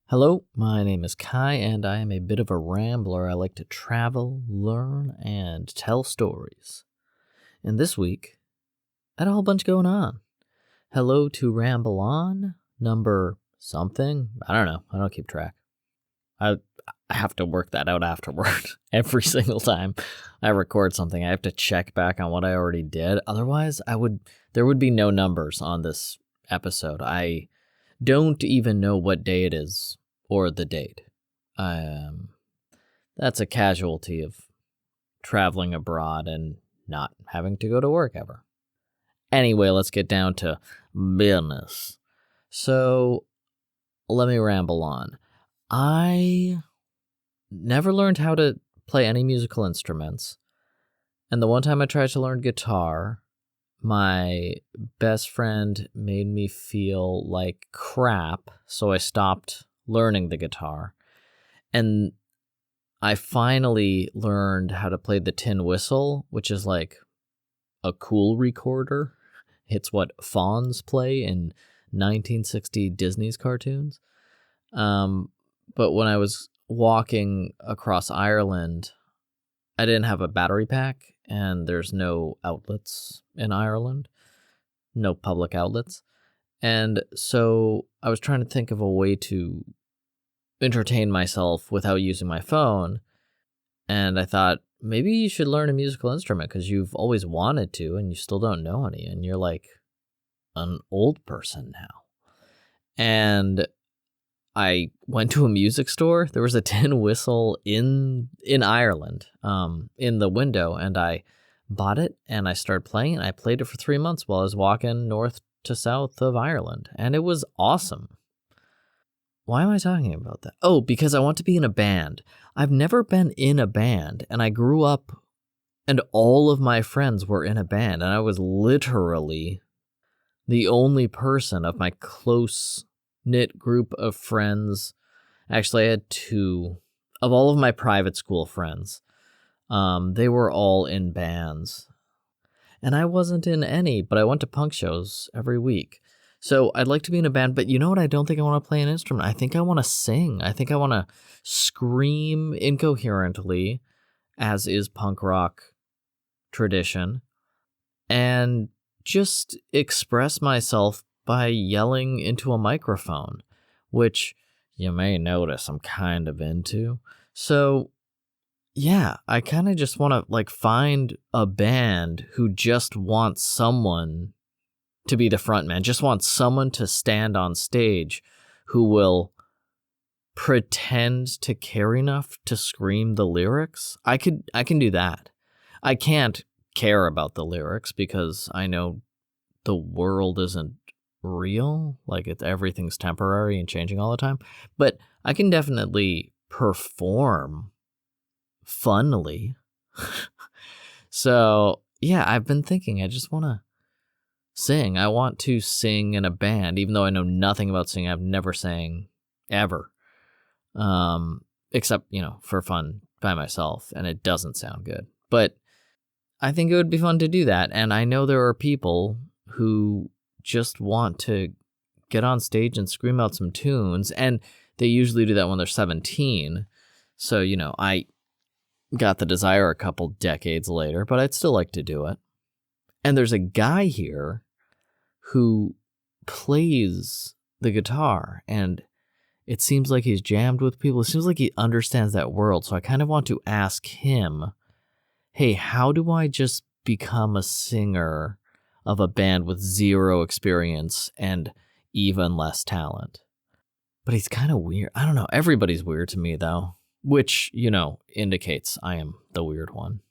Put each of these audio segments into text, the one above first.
Hello, my name is Kai, and I am a bit of a rambler. I like to travel, learn, and tell stories. And this week, I had a whole bunch going on. Hello to Ramble On, number something. I don't know. I don't keep track. I have to work that out afterward. Every single time I record something, I have to check back on what I already did. Otherwise, there would be no numbers on this episode. I don't even know what day it is or the date. That's a casualty of traveling abroad and not having to go to work ever. Anyway, let's get down to business. So, let me ramble on. I never learned how to play any musical instruments. And the one time I tried to learn guitar, my best friend made me feel like crap, so I stopped learning the guitar. And I finally learned how to play the tin whistle, which is like a cool recorder. It's what fawns play in 1960 Disney's cartoons. But when I was walking across Ireland, I didn't have a battery pack, and there's no outlets in Ireland, no public outlets. And so I was trying to think of a way to entertain myself without using my phone. And I thought, maybe you should learn a musical instrument because you've always wanted to and you still don't know any. And you're like an old person now. And I went to a music store. There was a tin whistle in Ireland, in the window, and I bought it and I started playing it. I played it for 3 months while I was walking north to south of Ireland, and it was awesome. Why am I talking about that? Oh, because I want to be in a band. I've never been in a band, and I grew up and all of my friends were in a band, and I was literally the only person of my close-knit group of friends. Actually, I had two of all of my private school friends. They were all in bands. And I wasn't in any, but I went to punk shows every week. So I'd like to be in a band, but you know what? I don't think I want to play an instrument. I think I want to sing. I think I want to scream incoherently, as is punk rock tradition, and just express myself by yelling into a microphone, which you may notice I'm kind of into. So yeah, I kind of just want to find a band who just wants someone to be the front man, just wants someone to stand on stage who will pretend to care enough to scream the lyrics. I can do that. I can't care about the lyrics because I know the world isn't real. Everything's temporary and changing all the time. But I can definitely perform funnily. So yeah, I've been thinking I just want to sing. I want to sing in a band, even though I know nothing about singing. I've never sang ever, except for fun by myself, and it doesn't sound good. But I think it would be fun to do that, and I know there are people who just want to get on stage and scream out some tunes, and they usually do that when they're 17. So I got the desire a couple decades later, but I'd still like to do it. And there's a guy here who plays the guitar, and it seems like he's jammed with people. It seems like he understands that world. So I kind of want to ask him, hey, how do I just become a singer of a band with zero experience and even less talent? But he's kind of weird. I don't know. Everybody's weird to me, though, which, indicates I am the weird one.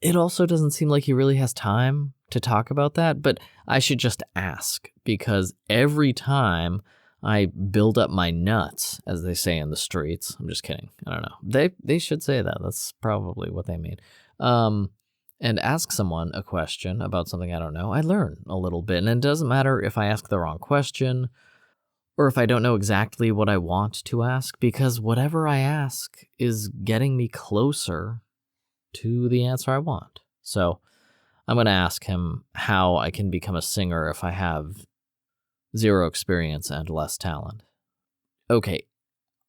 It also doesn't seem like he really has time to talk about that, but I should just ask, because every time I build up my nuts, as they say in the streets. I'm just kidding. I don't know. They should say that. That's probably what they mean. And ask someone a question about something I don't know, I learn a little bit. And it doesn't matter if I ask the wrong question or if I don't know exactly what I want to ask, because whatever I ask is getting me closer to the answer I want. So I'm going to ask him how I can become a singer if I have zero experience and less talent. Okay,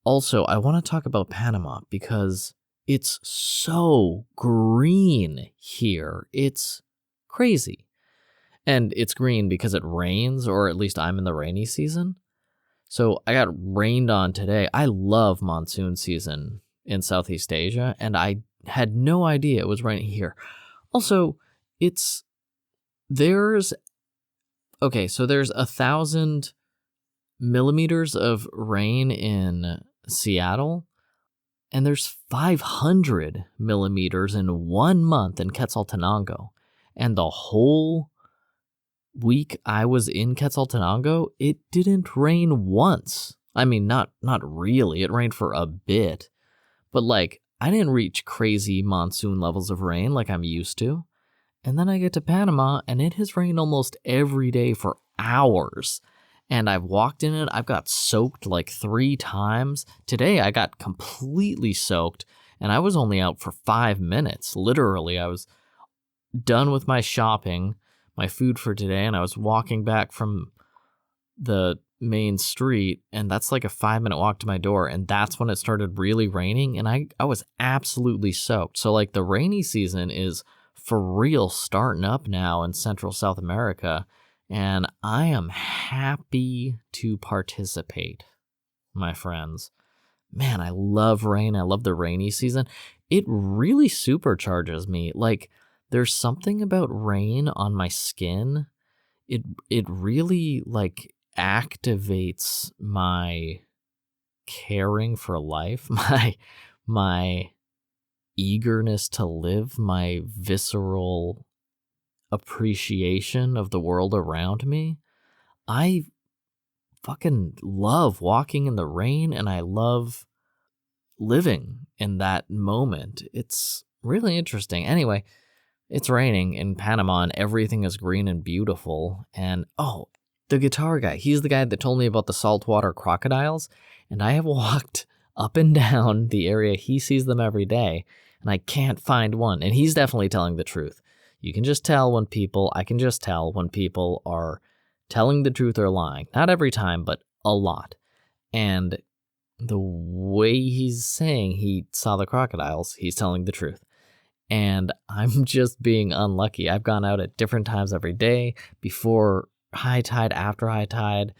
also, I want to talk about Panama because it's so green here. It's crazy. And it's green because it rains, or at least I'm in the rainy season. So I got rained on today. I love monsoon season in Southeast Asia, and I had no idea it was raining here. Also, there's 1,000 millimeters of rain in Seattle, and there's 500 millimeters in 1 month in Quetzaltenango. And the whole week I was in Quetzaltenango, it didn't rain once. I mean, not really. It rained for a bit. But like, I didn't reach crazy monsoon levels of rain like I'm used to. And then I get to Panama, and it has rained almost every day for hours. And I've walked in it. I've got soaked like 3 times. Today, I got completely soaked, and I was only out for 5 minutes. Literally, I was done with my shopping, my food for today, and I was walking back from the main street, and that's like a 5-minute walk to my door, and that's when it started really raining, and I was absolutely soaked. So like, the rainy season is for real starting up now in Central South America, and I am happy to participate, my friends. Man, I love rain. I love the rainy season. It really supercharges me. Like, there's something about rain on my skin. It really like activates my caring for life, my eagerness to live, my visceral appreciation of the world around me. I fucking love walking in the rain, and I love living in that moment. It's really interesting. Anyway, it's raining in Panama, and everything is green and beautiful. And the guitar guy, he's the guy that told me about the saltwater crocodiles, and I have walked up and down the area. He sees them every day, and I can't find one. And he's definitely telling the truth. I can just tell when people are telling the truth or lying. Not every time, but a lot. And the way he's saying he saw the crocodiles, he's telling the truth. And I'm just being unlucky. I've gone out at different times every day, before high tide, after high tide,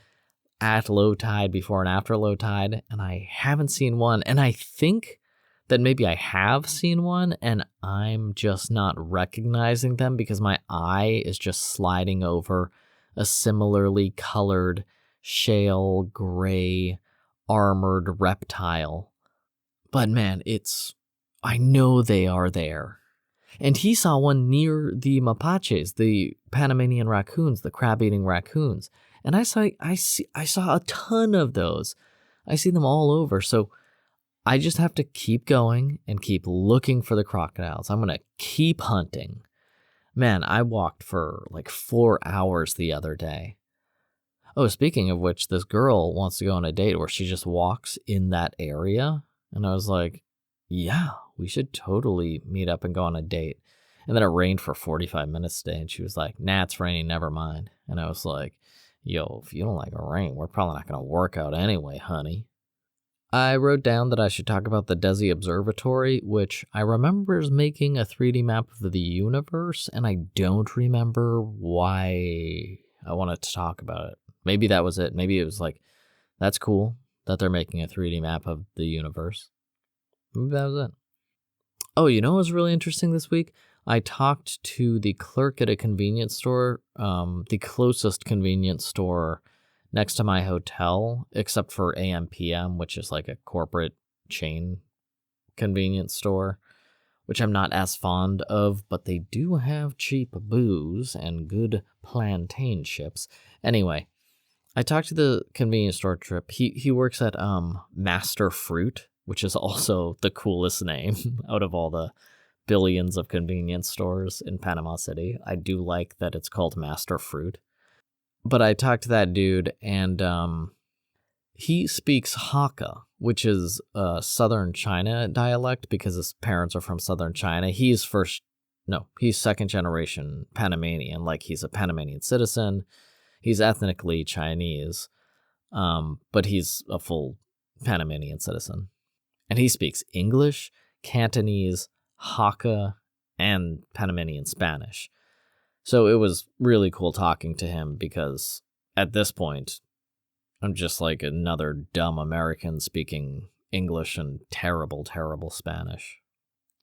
at low tide, before and after low tide, and I haven't seen one. And I think that maybe I have seen one, and I'm just not recognizing them because my eye is just sliding over a similarly colored shale gray armored reptile. But man, I know they are there. And he saw one near the mapaches, the Panamanian raccoons, the crab-eating raccoons. And I saw a ton of those. I see them all over. So I just have to keep going and keep looking for the crocodiles. I'm going to keep hunting. Man, I walked for like 4 hours the other day. Oh, speaking of which, this girl wants to go on a date where she just walks in that area. And I was like, yeah, we should totally meet up and go on a date. And then it rained for 45 minutes today, and she was like, nah, it's raining, never mind. And I was like, yo, if you don't like rain, we're probably not going to work out anyway, honey. I wrote down that I should talk about the Desi Observatory, which I remember is making a 3D map of the universe, and I don't remember why I wanted to talk about it. Maybe that was it. Maybe it was like, that's cool that they're making a 3D map of the universe. Maybe that was it. Oh, you know what was really interesting this week? I talked to the clerk at a convenience store, the closest convenience store next to my hotel, except for AM/PM, which is like a corporate chain convenience store, which I'm not as fond of, but they do have cheap booze and good plantain chips. Anyway, I talked to the convenience store trip. He works at Master Fruit, which is also the coolest name out of all the billions of convenience stores in Panama City. I do like that it's called Master Fruit. But I talked to that dude, and he speaks Hakka, which is a Southern China dialect because his parents are from Southern China. He's second generation Panamanian, like he's a Panamanian citizen. He's ethnically Chinese, but he's a full Panamanian citizen. And he speaks English, Cantonese, Hakka, and Panamanian Spanish. So it was really cool talking to him because at this point, I'm just like another dumb American speaking English and terrible, terrible Spanish.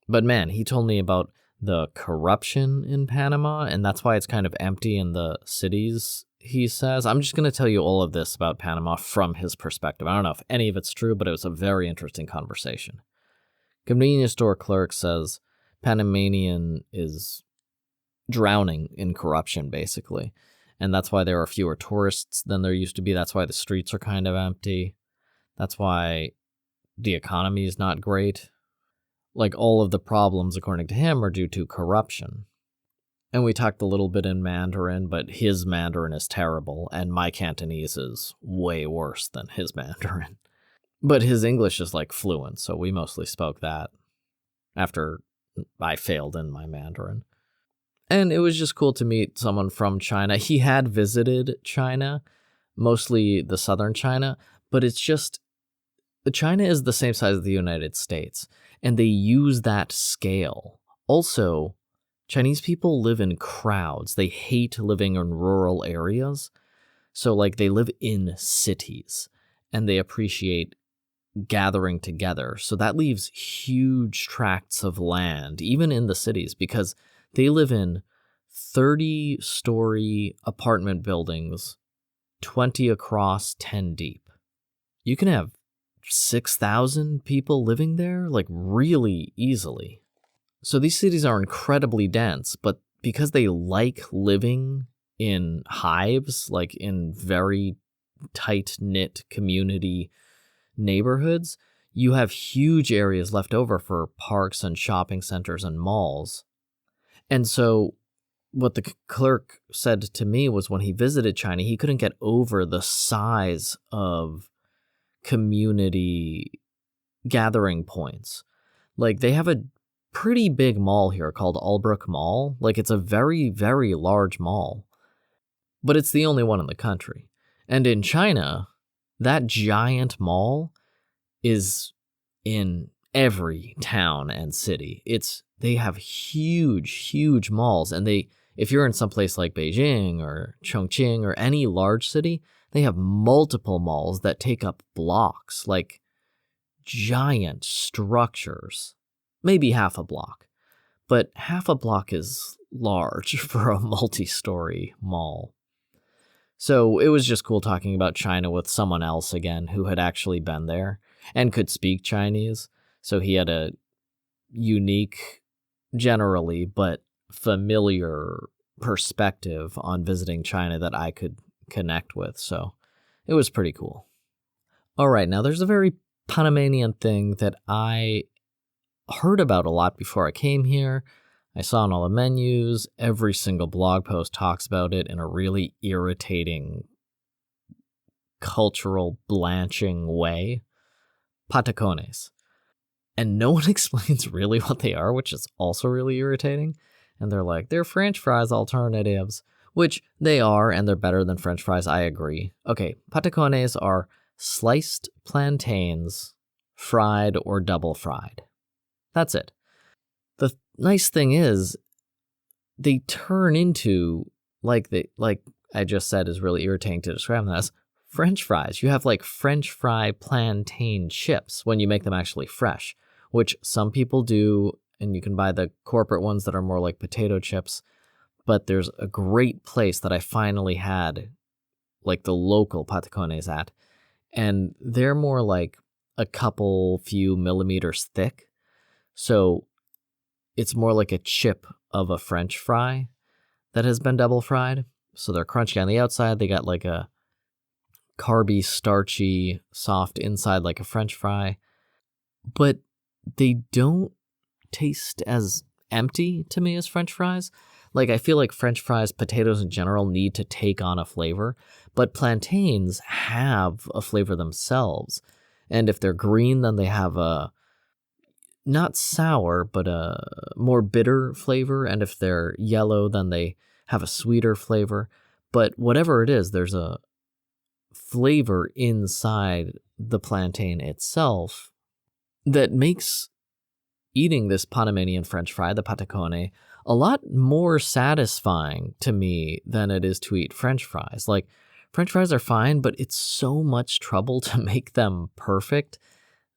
But man, he told me about the corruption in Panama, and that's why it's kind of empty in the cities, he says. I'm just going to tell you all of this about Panama from his perspective. I don't know if any of it's true, but it was a very interesting conversation. Convenience store clerk says Panamanian is drowning in corruption, basically. And that's why there are fewer tourists than there used to be. That's why the streets are kind of empty. That's why the economy is not great. Like, all of the problems, according to him, are due to corruption. And we talked a little bit in Mandarin, but his Mandarin is terrible, and my Cantonese is way worse than his Mandarin. But his English is, like, fluent, so we mostly spoke that after I failed in my Mandarin. And it was just cool to meet someone from China. He had visited China, mostly the southern China, but it's just, China is the same size as the United States, and they use that scale. Also, Chinese people live in crowds. They hate living in rural areas. So, like, they live in cities, and they appreciate gathering together. So that leaves huge tracts of land, even in the cities, because they live in 30-story apartment buildings, 20 across, 10 deep. You can have 6,000 people living there, like, really easily. So these cities are incredibly dense, but because they like living in hives, like in very tight-knit community neighborhoods, you have huge areas left over for parks and shopping centers and malls. And so what the clerk said to me was when he visited China, he couldn't get over the size of community gathering points. Like, they have a pretty big mall here called Albrook Mall. Like, it's a very, very large mall, but it's the only one in the country. And in China, that giant mall is in every town and city. They have huge, huge malls, and if you're in some place like Beijing or Chongqing or any large city, they have multiple malls that take up blocks, like giant structures, maybe half a block. But half a block is large for a multi-story mall. So it was just cool talking about China with someone else again who had actually been there and could speak Chinese. So he had a unique, generally, but familiar perspective on visiting China that I could connect with. So it was pretty cool. All right, now there's a very Panamanian thing that I heard about a lot before I came here. I saw on all the menus. Every single blog post talks about it in a really irritating, cultural blanching way. Patacones. And no one explains really what they are, which is also really irritating. And they're like, they're French fries alternatives, which they are, and they're better than French fries, I agree. Okay, patacones are sliced plantains, fried or double fried. That's it. The nice thing is, they turn into, like I just said is really irritating to describe them as, French fries. You have like French fry plantain chips when you make them actually fresh, which some people do, and you can buy the corporate ones that are more like potato chips. But there's a great place that I finally had, like the local patacones at, and they're more like a few millimeters thick. So it's more like a chip of a French fry that has been double fried. So they're crunchy on the outside. They got like a carby, starchy, soft inside like a French fry. But they don't taste as empty to me as French fries. Like, I feel like French fries, potatoes in general, need to take on a flavor. But plantains have a flavor themselves. And if they're green, then they have a not sour, but a more bitter flavor. And if they're yellow, then they have a sweeter flavor. But whatever it is, there's a flavor inside the plantain itself that makes eating this Panamanian French fry, the patacone, a lot more satisfying to me than it is to eat French fries. Like, French fries are fine, but it's so much trouble to make them perfect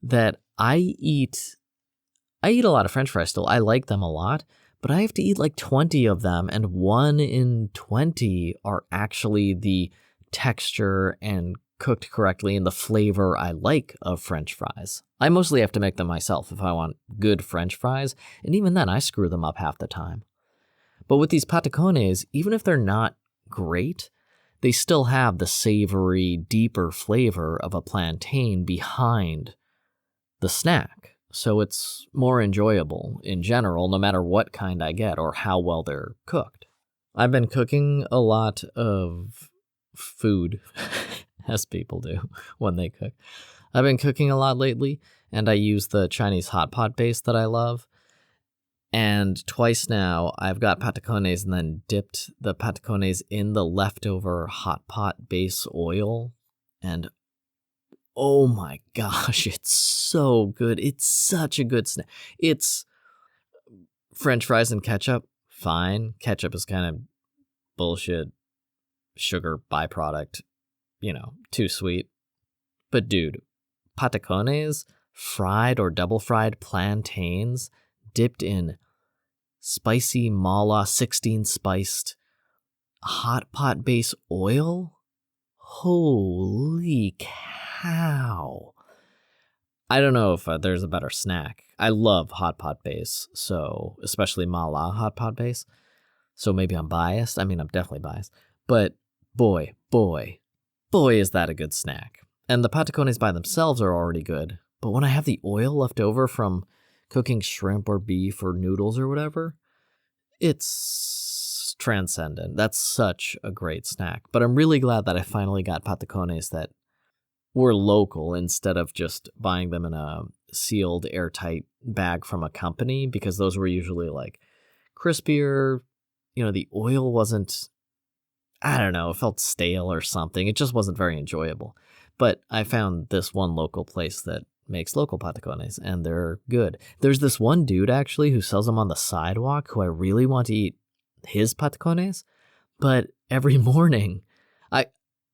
that I eat a lot of French fries still. I like them a lot, but I have to eat like 20 of them, and 1 in 20 are actually the texture and cooked correctly and the flavor I like of French fries. I mostly have to make them myself if I want good French fries, and even then I screw them up half the time. But with these patacones, even if they're not great, they still have the savory, deeper flavor of a plantain behind the snack. So it's more enjoyable in general, no matter what kind I get or how well they're cooked. I've been cooking a lot of food, as people do when they cook. I've been cooking a lot lately, and I use the Chinese hot pot base that I love. And twice now, I've got patacones and then dipped the patacones in the leftover hot pot base oil. And oh my gosh, it's so good. It's such a good snack. It's French fries and ketchup, fine. Ketchup is kind of bullshit, sugar byproduct, too sweet. But dude, patacones, fried or double fried plantains, dipped in spicy mala 16 spiced hot pot base oil? Holy cow. I don't know if there's a better snack. I love hot pot base, so especially mala hot pot base. So maybe I'm biased. I mean, I'm definitely biased. But boy, is that a good snack. And the patacones by themselves are already good. But when I have the oil left over from cooking shrimp or beef or noodles or whatever, it's transcendent. That's such a great snack. But I'm really glad that I finally got patacones that were local instead of just buying them in a sealed, airtight bag from a company, because those were usually like crispier. The oil wasn't, I don't know, it felt stale or something. It just wasn't very enjoyable. But I found this one local place that makes local patacones, and they're good. There's this one dude, actually, who sells them on the sidewalk who I really want to eat his patacones, but every morning,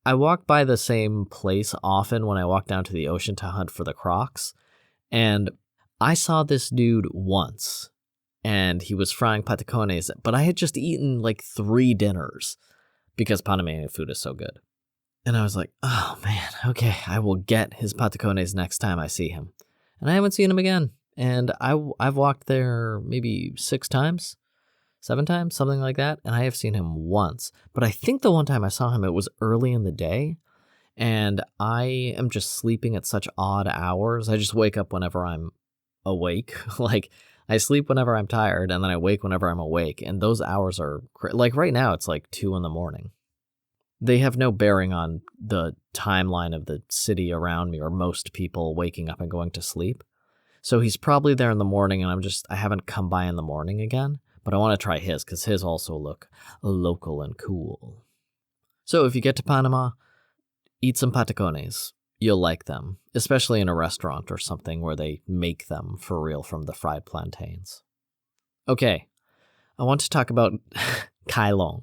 I walk by the same place often when I walk down to the ocean to hunt for the crocs, and I saw this dude once, and he was frying patacones, but I had just eaten like 3 dinners because Panamanian food is so good. And I was like, oh man, okay, I will get his patacones next time I see him. And I haven't seen him again. And I've walked there maybe 6 times, 7 times, something like that. And I have seen him once. But I think the one time I saw him, it was early in the day. And I am just sleeping at such odd hours. I just wake up whenever I'm awake. Like, I sleep whenever I'm tired, and then I wake whenever I'm awake. And those hours are, like right now, it's like 2 in the morning. They have no bearing on the timeline of the city around me or most people waking up and going to sleep. So he's probably there in the morning, and I haven't come by in the morning again, but I want to try his because his also look local and cool. So if you get to Panama, eat some patacones. You'll like them, especially in a restaurant or something where they make them for real from the fried plantains. Okay, I want to talk about Kailong,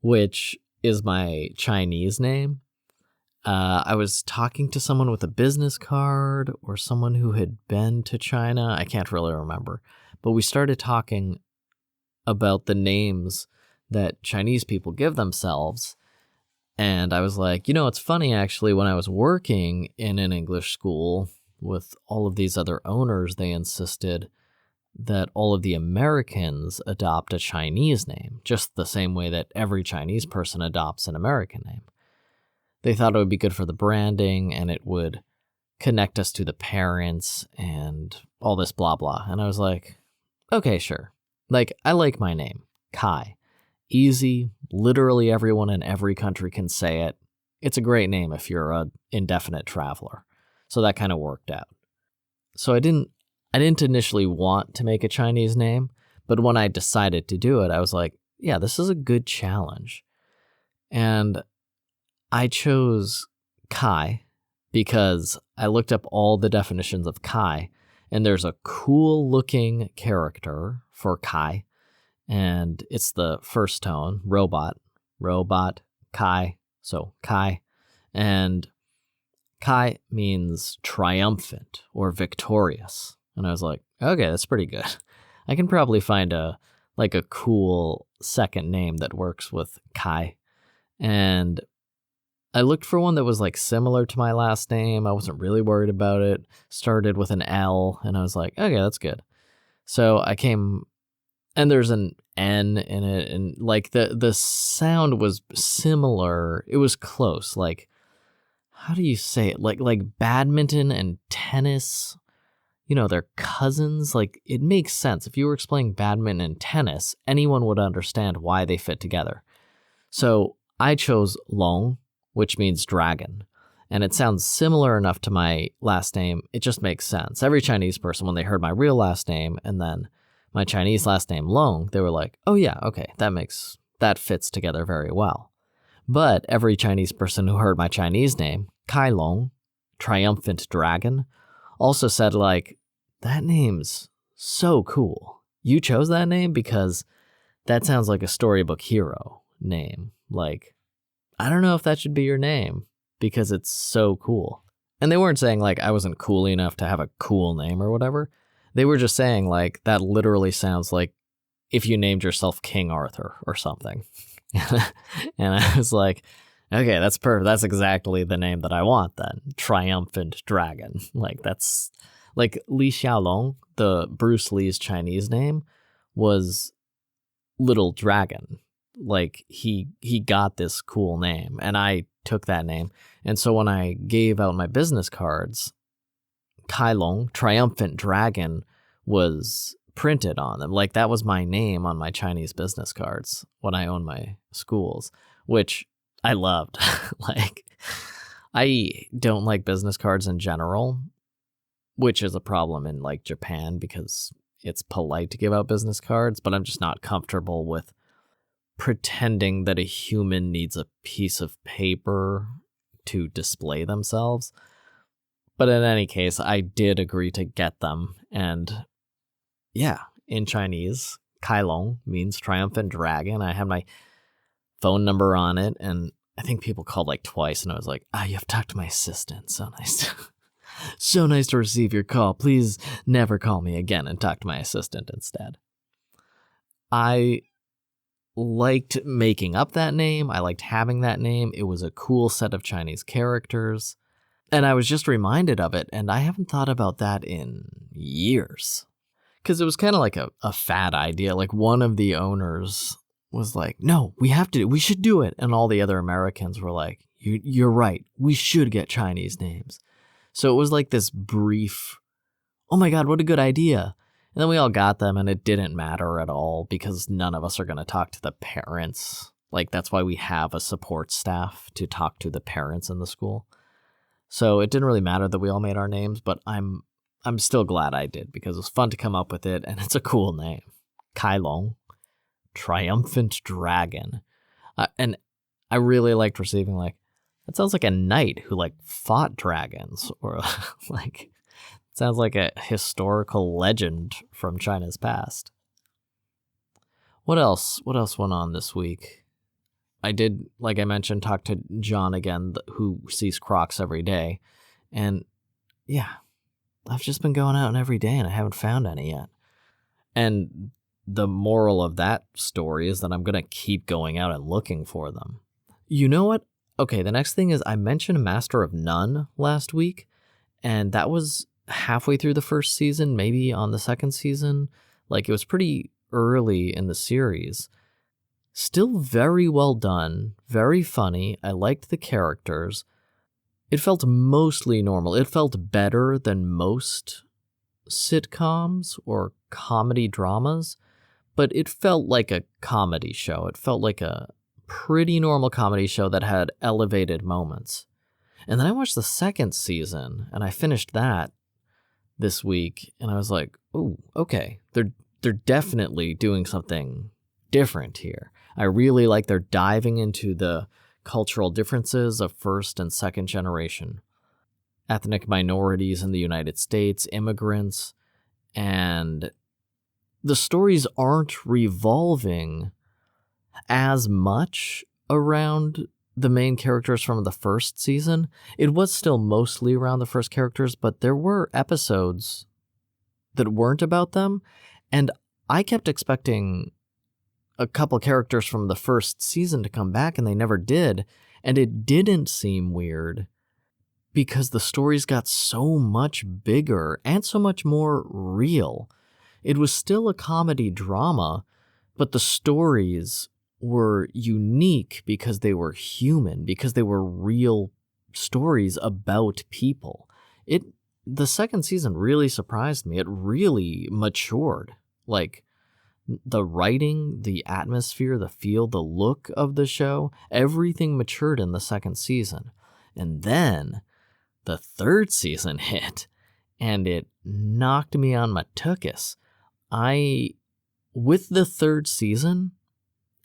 which is my Chinese name. I was talking to someone with a business card or someone who had been to China. I can't really remember. But we started talking about the names that Chinese people give themselves. And I was like, it's funny, actually, when I was working in an English school with all of these other owners, they insisted that all of the Americans adopt a Chinese name, just the same way that every Chinese person adopts an American name. They thought it would be good for the branding, and it would connect us to the parents and all this blah blah. And I was like, okay, sure. Like, I like my name, Kai. Easy, literally everyone in every country can say it. It's a great name if you're an indefinite traveler. So that kind of worked out. So I didn't initially want to make a Chinese name, but when I decided to do it, I was like, yeah, this is a good challenge. And I chose Kai because I looked up all the definitions of Kai, and there's a cool-looking character for Kai, and it's the first tone, robot, Kai, so Kai, and Kai means triumphant or victorious, and I was like, okay, that's pretty good. I can probably find a cool second name that works with Kai, and I looked for one that was like similar to my last name. I wasn't really worried about it. Started with an L, and I was like, okay, that's good. So I came, and there's an N in it, and like the sound was similar. It was close. Like, how do you say it? Like badminton and tennis, they're cousins. Like, it makes sense. If you were explaining badminton and tennis, anyone would understand why they fit together. So I chose Long, which means dragon. And it sounds similar enough to my last name, it just makes sense. Every Chinese person, when they heard my real last name and then my Chinese last name, Long, they were like, oh yeah, okay, that fits together very well. But every Chinese person who heard my Chinese name, Kai Long, triumphant dragon, also said like, that name's so cool. You chose that name because that sounds like a storybook hero name. Like, I don't know if that should be your name because it's so cool. And they weren't saying like I wasn't cool enough to have a cool name or whatever. They were just saying like that literally sounds like if you named yourself King Arthur or something. And I was like, okay, that's perfect. That's exactly the name that I want then. Triumphant Dragon. Like that's like Li Xiaolong, the Bruce Lee's Chinese name, was Little Dragon. Like he got this cool name and I took that name. And so when I gave out my business cards, Kai Long, Triumphant Dragon, was printed on them. Like that was my name on my Chinese business cards when I owned my schools, which I loved. Like I don't like business cards in general, which is a problem in like Japan because it's polite to give out business cards, but I'm just not comfortable with pretending that a human needs a piece of paper to display themselves. But in any case, I did agree to get them. And yeah, in Chinese, Kai Long means triumphant dragon. I had my phone number on it, and I think people called like twice, and I was like, you have to talk to my assistant. So nice. So nice to receive your call. Please never call me again, and talk to my assistant instead. I liked making up that name. I liked having that name. It was a cool set of Chinese characters. And I was just reminded of it, and I haven't thought about that in years. Because it was kind of like a fad idea. Like one of the owners was like, no, we should do it. And all the other Americans were like, you're right. We should get Chinese names. So it was like this brief, oh my God, what a good idea. And then we all got them, and it didn't matter at all because none of us are going to talk to the parents. Like, that's why we have a support staff to talk to the parents in the school. So it didn't really matter that we all made our names, but I'm still glad I did because it was fun to come up with it, and it's a cool name. Kai Long, Triumphant Dragon. And I really liked receiving, like, that sounds like a knight who, like, fought dragons, or, like, sounds like a historical legend from China's past. What else? What else went on this week? I did, like I mentioned, talk to John again, who sees Crocs every day. And yeah, I've just been going out every day and I haven't found any yet. And the moral of that story is that I'm going to keep going out and looking for them. You know what? Okay, the next thing is I mentioned Master of None last week, and that was halfway through the first season, maybe on the second season. Like, it was pretty early in the series. Still very well done, very funny. I liked the characters. It felt mostly normal. It felt better than most sitcoms or comedy dramas, but it felt like a comedy show. It felt like a pretty normal comedy show that had elevated moments. And then I watched the second season, and I finished that this week, and I was like, "Ooh, okay, they're definitely doing something different here." I really like they're diving into the cultural differences of first and second generation, ethnic minorities in the United States, immigrants, and the stories aren't revolving as much around the main characters from the first season. It was still mostly around the first characters, but there were episodes that weren't about them, and I kept expecting a couple characters from the first season to come back, and they never did, and it didn't seem weird because the stories got so much bigger and so much more real. It was still a comedy drama, but the stories were unique because they were human, because they were real stories about people. The second season really surprised me. It really matured. Like, the writing, the atmosphere, the feel, the look of the show, everything matured in the second season. And then the third season hit, and it knocked me on my tuchus. With the third season,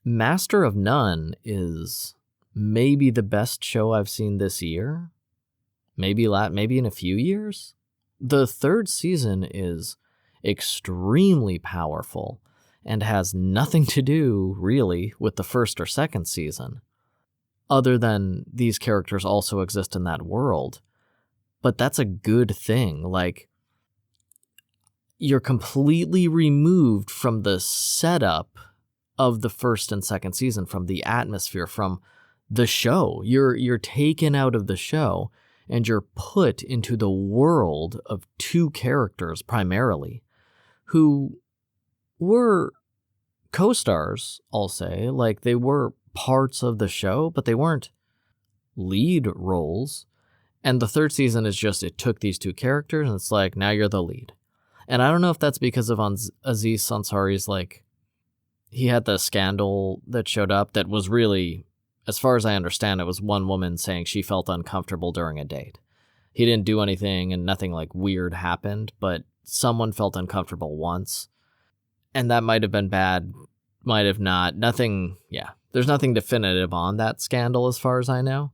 Master of None is maybe the best show I've seen this year. Maybe in a few years. The third season is extremely powerful and has nothing to do, really, with the first or second season, other than these characters also exist in that world. But that's a good thing. Like, you're completely removed from the setup of the first and second season, from the atmosphere, from the show. You're taken out of the show, and you're put into the world of two characters, primarily, who were co-stars, I'll say. Like, they were parts of the show, but they weren't lead roles. And the third season is just, it took these two characters, and it's like, now you're the lead. And I don't know if that's because of Aziz Ansari's, like, he had the scandal that showed up that was really, as far as I understand, it was one woman saying she felt uncomfortable during a date. He didn't do anything, and nothing, like, weird happened, but someone felt uncomfortable once. And that might have been bad, might have not. Nothing, yeah. There's nothing definitive on that scandal as far as I know.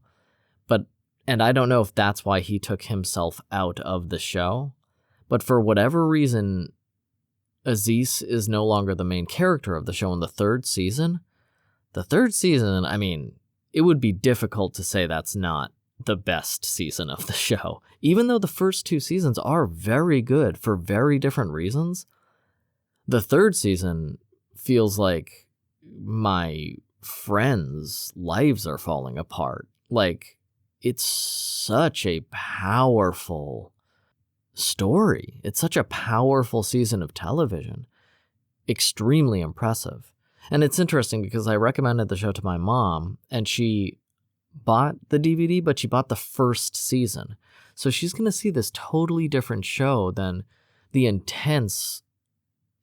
And I don't know if that's why he took himself out of the show. But for whatever reason, Aziz is no longer the main character of the show in the third season. The third season, I mean, it would be difficult to say that's not the best season of the show. Even though the first two seasons are very good for very different reasons, the third season feels like my friends' lives are falling apart. Like, it's such a powerful story. It's such a powerful season of television. Extremely impressive. And it's interesting because I recommended the show to my mom, and she bought the DVD, but she bought the first season. So she's going to see this totally different show than the intense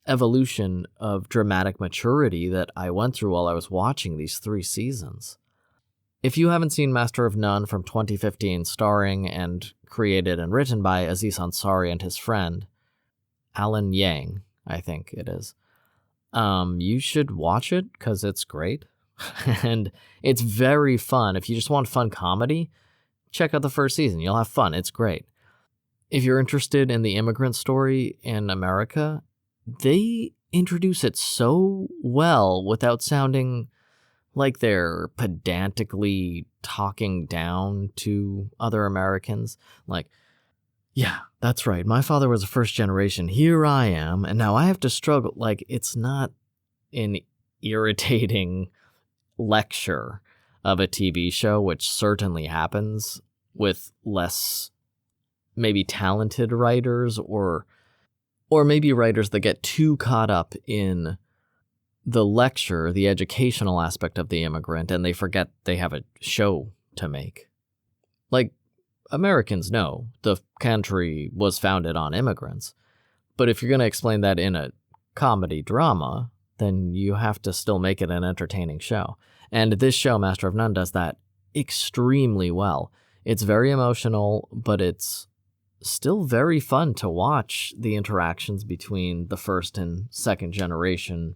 evolution of dramatic maturity that I went through while I was watching these 3 seasons. If you haven't seen Master of None from 2015, starring and created and written by Aziz Ansari and his friend, Alan Yang, I think it is, you should watch it because it's great. And it's very fun. If you just want fun comedy, check out the first season. You'll have fun. It's great. If you're interested in the immigrant story in America, they introduce it so well without sounding like they're pedantically talking down to other Americans. Like, yeah, that's right. My father was a first generation. Here I am, and now I have to struggle. Like, it's not an irritating lecture of a TV show, which certainly happens with less maybe talented writers or maybe writers that get too caught up in the lecture, the educational aspect of the immigrant, and they forget they have a show to make. Like, Americans know the country was founded on immigrants, but if you're going to explain that in a comedy drama, then you have to still make it an entertaining show. And this show, Master of None, does that extremely well. It's very emotional, but it's still very fun to watch the interactions between the first and second generation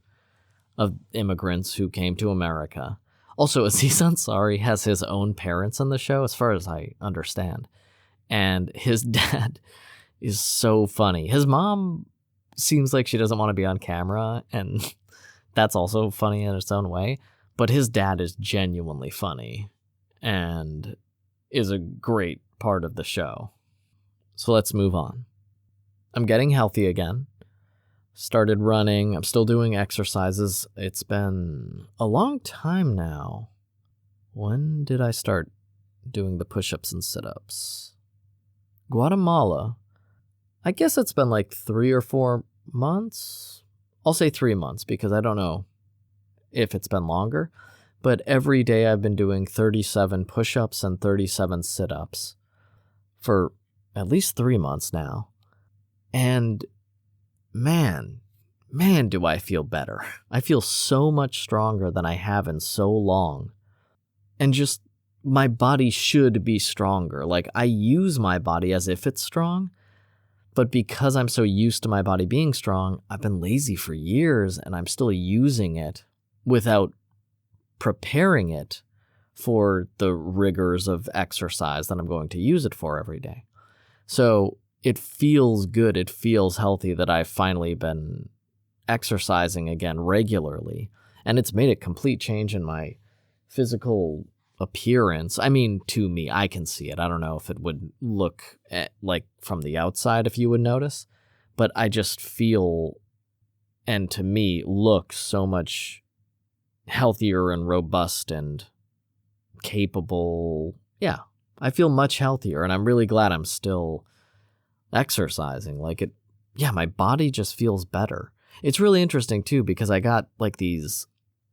of immigrants who came to America. Also, Aziz Ansari has his own parents in the show, as far as I understand. And his dad is so funny. His mom seems like she doesn't want to be on camera, and that's also funny in its own way. But his dad is genuinely funny and is a great part of the show. So let's move on. I'm getting healthy again. Started running. I'm still doing exercises. It's been a long time now. When did I start doing the push-ups and sit-ups? Guatemala. I guess it's been like 3 or 4 months. I'll say 3 months because I don't know if it's been longer. But every day I've been doing 37 push-ups and 37 sit-ups for at least 3 months now. And man, do I feel better. I feel so much stronger than I have in so long. And just, my body should be stronger. Like, I use my body as if it's strong, but because I'm so used to my body being strong, I've been lazy for years, and I'm still using it without preparing it for the rigors of exercise that I'm going to use it for every day. So it feels good, it feels healthy that I've finally been exercising again regularly, and it's made a complete change in my physical appearance. I mean, to me, I can see it. I don't know if it would look like from the outside if you would notice, but I just feel, and to me, look so much healthier and robust and capable. Yeah, I feel much healthier, and I'm really glad I'm still exercising. Like, it, yeah, my body just feels better. It's really interesting too, because I got like these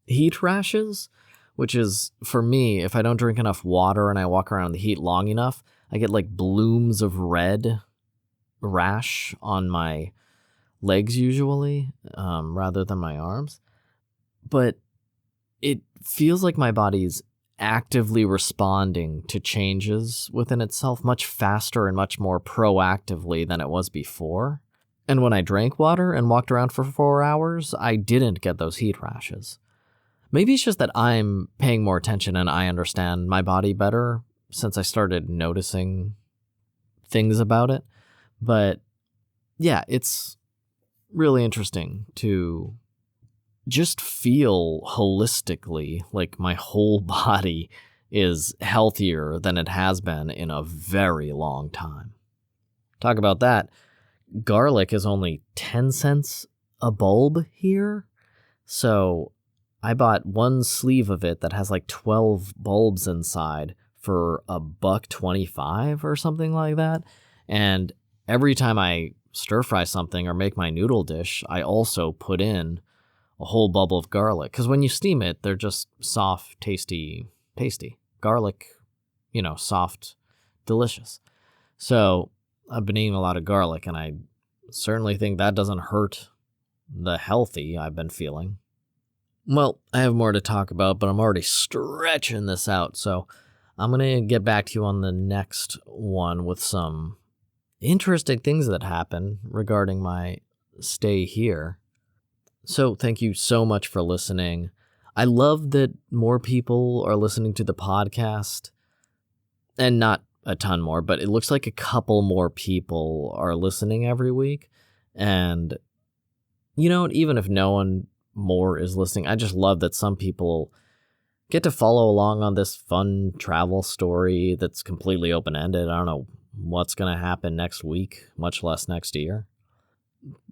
heat rashes, which is, for me, if I don't drink enough water and I walk around in the heat long enough, I get like blooms of red rash on my legs usually, rather than my arms. But it feels like my body's actively responding to changes within itself much faster and much more proactively than it was before. And when I drank water and walked around for 4 hours, I didn't get those heat rashes. Maybe it's just that I'm paying more attention and I understand my body better since I started noticing things about it. But yeah, it's really interesting to just feel holistically like my whole body is healthier than it has been in a very long time. Talk about that. Garlic is only 10 cents a bulb here. So I bought one sleeve of it that has like 12 bulbs inside for $1.25 or something like that. And every time I stir fry something or make my noodle dish, I also put in a whole bulb of garlic. Because when you steam it, they're just soft, tasty. Garlic, soft, delicious. So I've been eating a lot of garlic, and I certainly think that doesn't hurt the healthy I've been feeling. Well, I have more to talk about, but I'm already stretching this out, so I'm going to get back to you on the next one with some interesting things that happened regarding my stay here. So thank you so much for listening. I love that more people are listening to the podcast, and not a ton more, but it looks like a couple more people are listening every week. And, even if no one more is listening, I just love that some people get to follow along on this fun travel story that's completely open-ended. I don't know what's going to happen next week, much less next year.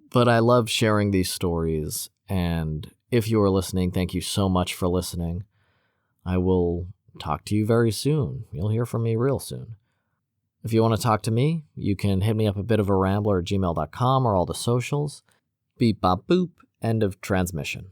But I love sharing these stories, and if you are listening, thank you so much for listening. I will talk to you very soon. You'll hear from me real soon. If you want to talk to me, you can hit me up a bit of a rambler at gmail.com or all the socials. Beep, bop, boop. End of transmission.